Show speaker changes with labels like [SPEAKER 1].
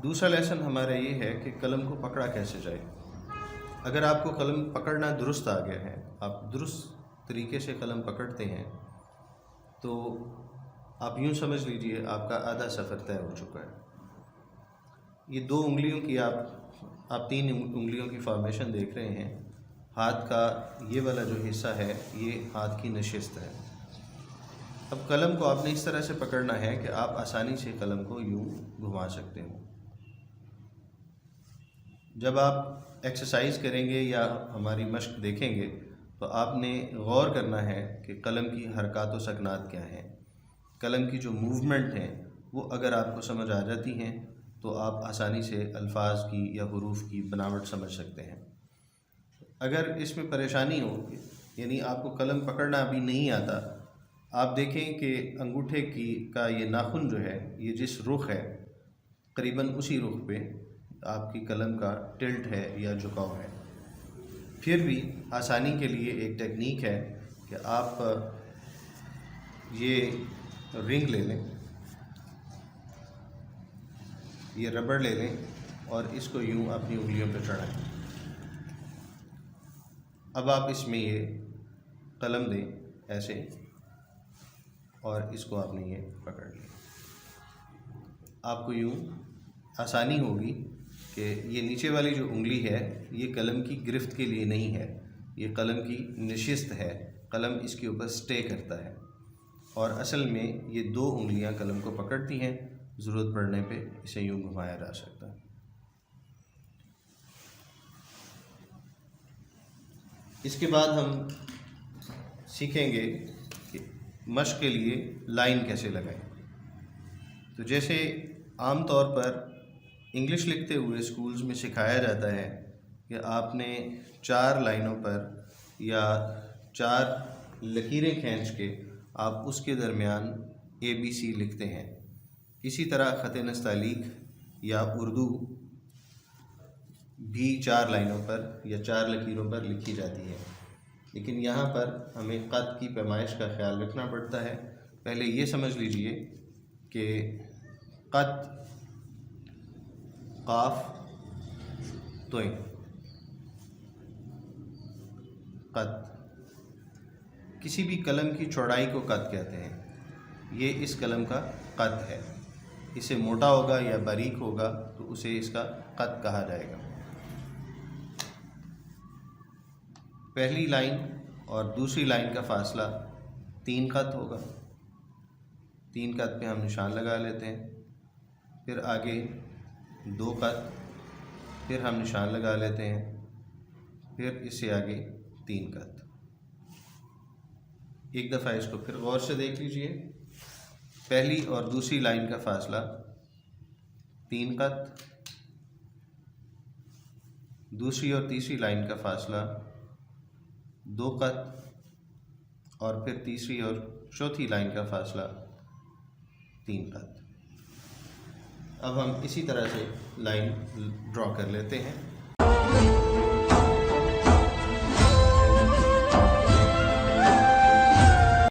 [SPEAKER 1] दूसरा लेसन हमारा ये है कि कलम को पकड़ा कैसे जाए। अगर आपको कलम पकड़ना दुरुस्त आ गया है, आप दुरुस्त तरीके से कलम पकड़ते हैं, तो आप यूँ समझ लीजिए आपका आधा सफ़र तय हो चुका है। ये 2 उंगलियों की आप 3 उंगलियों की फॉर्मेशन देख रहे हैं। हाथ का ये वाला जो हिस्सा है ये हाथ की नशिस्त है। अब कलम को आपने इस तरह से पकड़ना है कि आप आसानी से कलम को यूँ घुमा सकते हो। जब आप एक्सरसाइज करेंगे या हमारी मश्क देखेंगे तो आपने गौर करना है कि कलम की हरकत व सकनात क्या हैं। कलम की जो मूवमेंट हैं वो अगर आपको समझ आ जाती हैं तो आप आसानी से अल्फाज की या हुरूफ की बनावट समझ सकते हैं। अगर इसमें परेशानी हो, यानी आपको कलम पकड़ना अभी नहीं आता, आप देखें कि अंगूठे का ये नाखून जो है, ये जिस रुख है करीबन उसी रुख पे आपकी कलम का टिल्ट है या झुकाव है। फिर भी आसानी के लिए एक टेक्निक है कि आप ये रिंग ले लें, ये रबड़ ले लें और इसको यूँ अपनी उंगलियों पर चढ़ाएं। अब आप इसमें ये कलम दें ऐसे, और इसको आपने ये पकड़ लिया। आपको यूँ आसानी होगी कि ये नीचे वाली जो उंगली है ये कलम की गिरफ्त के लिए नहीं है, ये कलम की नशिस्त है। कलम इसके ऊपर स्टे करता है और असल में ये 2 उंगलियां कलम को पकड़ती हैं। ज़रूरत पड़ने पे इसे यूँ घुमाया जा सकता है। इसके बाद हम सीखेंगे कि मश्क के लिए लाइन कैसे लगाएं। तो जैसे आम तौर पर इंग्लिश लिखते हुए स्कूल्स में सिखाया जाता है कि आपने 4 लाइनों पर या 4 लकीरें खींच के आप उसके दरमियान ABC लिखते हैं। इसी तरह ख़त नस्तालीक या उर्दू भी 4 लाइनों पर या 4 लकीरों पर लिखी जाती है, लेकिन यहाँ पर हमें क़द की पैमाइश का ख्याल रखना पड़ता है। पहले ये समझ लीजिए कि क़द क़ाफ तोइन, क़द, किसी भी कलम की चौड़ाई को क़द कहते हैं। ये इस कलम का क़द है। इसे मोटा होगा या बारीक होगा तो उसे इसका क़द कहा जाएगा। पहली लाइन और दूसरी लाइन का फासला 3 क़द होगा। 3 क़द पे हम निशान लगा लेते हैं। फिर आगे 2 क़द, फिर हम निशान लगा लेते हैं। फिर इससे आगे 3 क़द। एक दफ़ा इसको फिर गौर से देख लीजिए। पहली और दूसरी लाइन का फासला 3 क़द, दूसरी और तीसरी लाइन का फासला 2 क़द, और फिर तीसरी और चौथी लाइन का फासला 3 क़द। अब हम इसी तरह से लाइन ड्रॉ कर लेते हैं।